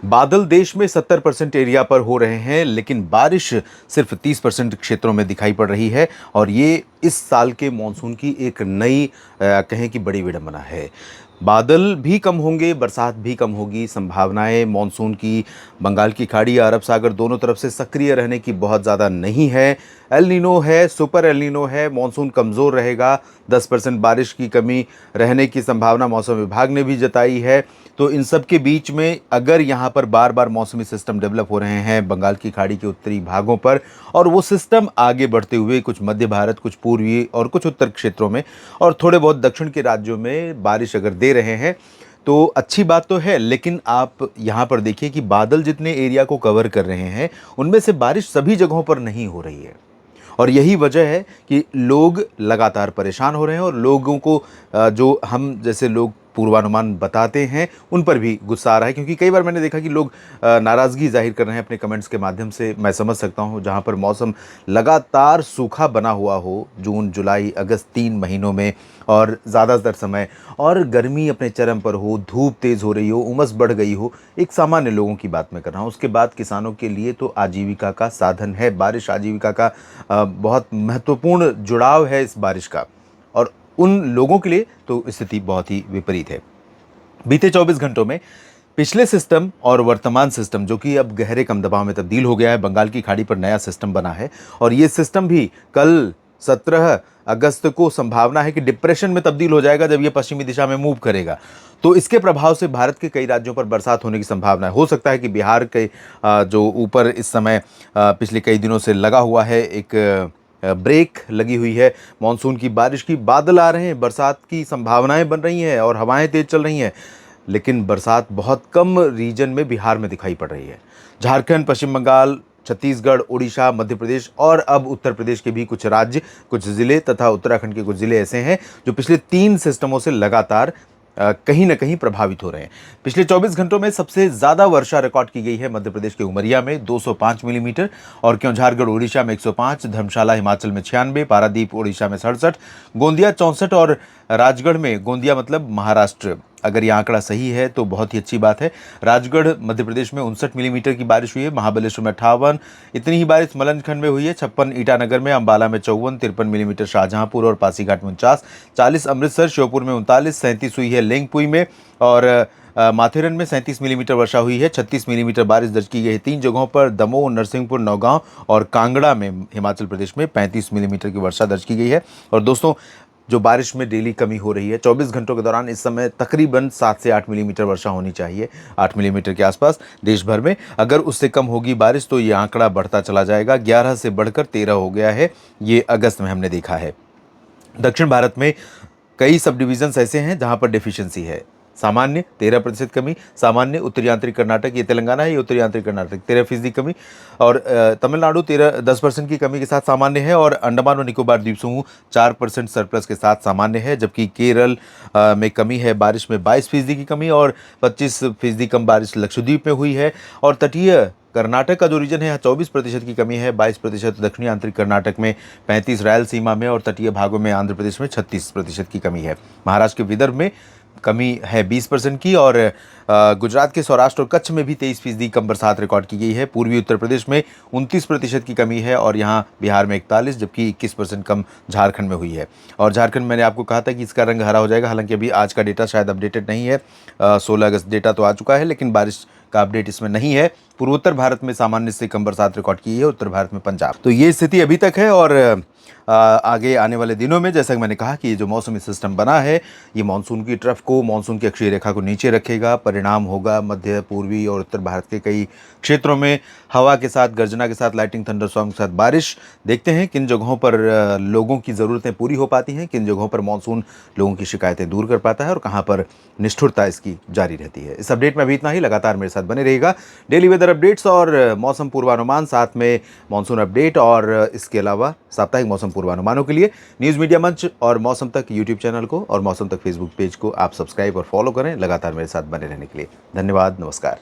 बादल देश में 70% एरिया पर हो रहे हैं, लेकिन बारिश सिर्फ 30% क्षेत्रों में दिखाई पड़ रही है। और ये इस साल के मानसून की एक नई कहें कि बड़ी विडंबना है। बादल भी कम होंगे, बरसात भी कम होगी। संभावनाएं मानसून की बंगाल की खाड़ी या अरब सागर दोनों तरफ से सक्रिय रहने की बहुत ज़्यादा नहीं है। एल नीनो है, सुपर एल नीनो है, मानसून कमज़ोर रहेगा। 10% बारिश की कमी रहने की संभावना मौसम विभाग ने भी जताई है। तो इन सब के बीच में अगर यहाँ पर बार बार मौसमी सिस्टम डेवलप हो रहे हैं बंगाल की खाड़ी के उत्तरी भागों पर, और वो सिस्टम आगे बढ़ते हुए कुछ मध्य भारत, कुछ पूर्वी और कुछ उत्तर क्षेत्रों में और थोड़े बहुत दक्षिण के राज्यों में बारिश अगर दे रहे हैं, तो अच्छी बात तो है। लेकिन आप यहाँ पर देखिए कि बादल जितने एरिया को कवर कर रहे हैं, उनमें से बारिश सभी जगहों पर नहीं हो रही है। और यही वजह है कि लोग लगातार परेशान हो रहे हैं और लोगों को जो हम जैसे लोग पूर्वानुमान बताते हैं उन पर भी गुस्सा आ रहा है। क्योंकि कई बार मैंने देखा कि लोग नाराज़गी जाहिर कर रहे हैं अपने कमेंट्स के माध्यम से। मैं समझ सकता हूं, जहां पर मौसम लगातार सूखा बना हुआ हो जून जुलाई अगस्त 3 महीनों में, और ज़्यादातर समय और गर्मी अपने चरम पर हो, धूप तेज़ हो रही हो, उमस बढ़ गई हो, एक सामान्य लोगों की बात मैं कर रहा हूँ। उसके बाद किसानों के लिए तो आजीविका का साधन है बारिश, आजीविका का बहुत महत्वपूर्ण जुड़ाव है इस बारिश का। और उन लोगों के लिए तो स्थिति बहुत ही विपरीत है। बीते 24 घंटों में पिछले सिस्टम और वर्तमान सिस्टम, जो कि अब गहरे कम दबाव में तब्दील हो गया है, बंगाल की खाड़ी पर नया सिस्टम बना है और ये सिस्टम भी कल 17 अगस्त को संभावना है कि डिप्रेशन में तब्दील हो जाएगा जब ये पश्चिमी दिशा में मूव करेगा। तो इसके प्रभाव से भारत के कई राज्यों पर बरसात होने की संभावना है। हो सकता है कि बिहार के जो ऊपर इस समय पिछले कई दिनों से लगा हुआ है, एक ब्रेक लगी हुई है मानसून की बारिश की, बादल आ रहे हैं, बरसात की संभावनाएं बन रही हैं और हवाएं तेज चल रही हैं, लेकिन बरसात बहुत कम रीजन में बिहार में दिखाई पड़ रही है। झारखंड, पश्चिम बंगाल, छत्तीसगढ़, उड़ीसा, मध्य प्रदेश और अब उत्तर प्रदेश के भी कुछ राज्य, कुछ ज़िले तथा उत्तराखंड के कुछ ज़िले ऐसे हैं जो पिछले 3 सिस्टमों से लगातार कहीं ना कहीं प्रभावित हो रहे हैं। पिछले 24 घंटों में सबसे ज़्यादा वर्षा रिकॉर्ड की गई है मध्य प्रदेश के उमरिया में 205 मिलीमीटर, और क्योंझारगढ़ उड़ीसा में 105, धर्मशाला हिमाचल में 96, पारादीप उड़ीसा में 67, गोंदिया 64 और राजगढ़ में, गोंदिया मतलब महाराष्ट्र, अगर यह आंकड़ा सही है तो बहुत ही अच्छी बात है। राजगढ़ मध्य प्रदेश में 59 मिलीमीटर की बारिश हुई है, महाबलेश्वर में 58, इतनी ही बारिश मलंजखंड में हुई है 56, ईटानगर में, अंबाला में 54, 53 मिलीमीटर शाहजहांपुर और पासीघाट में 49, 40 अमृतसर, श्योपुर में 39, 37 हुई है लेंगपुई में, और माथेरन में 37 मिलीमीटर वर्षा हुई है। 36 मिलीमीटर बारिश दर्ज की गई है 3 जगहों पर, दमोह, नरसिंहपुर, नौगांव और कांगड़ा में हिमाचल प्रदेश में 35 मिलीमीटर की वर्षा दर्ज की गई है। और दोस्तों, जो बारिश में डेली कमी हो रही है 24 घंटों के दौरान, इस समय तकरीबन 7 से 8 मिलीमीटर वर्षा होनी चाहिए, 8 मिलीमीटर के आसपास देश भर में। अगर उससे कम होगी बारिश तो ये आंकड़ा बढ़ता चला जाएगा। 11 से बढ़कर 13 हो गया है, ये अगस्त में हमने देखा है। दक्षिण भारत में कई सब डिविजन्स ऐसे हैं जहां पर डेफिशिएंसी है। सामान्य 13% कमी, सामान्य उत्तरी आंतरिक कर्नाटक, ये तेलंगाना है, ये उत्तरी आंतरिक कर्नाटक 13% कमी, और तमिलनाडु 10% की कमी के साथ सामान्य है, और अंडमान और निकोबार द्वीप समूह 4% सरप्लस के साथ सामान्य है। जबकि केरल में कमी है बारिश में, 22% की कमी, और 25% कम बारिश लक्षद्वीप में हुई है। और तटीय कर्नाटक का जो रीजन है 24% की कमी है, 22% दक्षिणी आंतरिक कर्नाटक में, 35 रायलसीमा में, और तटीय भागों में आंध्र प्रदेश में 36% की कमी है। महाराष्ट्र के विदर्भ में कमी है 20% की, और गुजरात के सौराष्ट्र और कच्छ में भी 23% कम बरसात रिकॉर्ड की गई है। पूर्वी उत्तर प्रदेश में 29% की कमी है, और यहाँ बिहार में 41, जबकि 21% कम झारखंड में हुई है। और झारखंड, मैंने आपको कहा था कि इसका रंग हरा हो जाएगा, हालांकि अभी आज का डेटा शायद अपडेटेड नहीं है। 16 अगस्त डेटा तो आ चुका है, लेकिन बारिश का अपडेट इसमें नहीं है। पूर्वोत्तर भारत में सामान्य से कम बरसात रिकॉर्ड की है, उत्तर भारत में पंजाब। तो ये स्थिति अभी तक है। और आगे आने वाले दिनों में, जैसा कि मैंने कहा कि ये जो मौसमी सिस्टम बना है, ये मानसून की ट्रफ को, मानसून की अक्षीय रेखा को नीचे रखेगा। परिणाम होगा मध्य, पूर्वी और उत्तर भारत के कई क्षेत्रों में हवा के साथ, गर्जना के साथ, लाइटिंग, थंडरस्टॉर्म के साथ बारिश। देखते हैं किन जगहों पर लोगों की ज़रूरतें पूरी हो पाती हैं, किन जगहों पर मानसून लोगों की शिकायतें दूर कर पाता है, और कहाँ पर निष्ठुरता इसकी जारी रहती है। इस अपडेट में अभी इतना ही। लगातार मेरे साथ बने रहेगा। डेली वेदर अपडेट्स और मौसम पूर्वानुमान, साथ में मानसून अपडेट, और इसके अलावा साप्ताहिक मौसम पूर्वानुमानों के लिए न्यूज़ मीडिया मंच और मौसम तक यूट्यूब चैनल को और मौसम तक फेसबुक पेज को आप सब्सक्राइब और फॉलो करें। लगातार मेरे साथ बने रहने के लिए धन्यवाद। नमस्कार।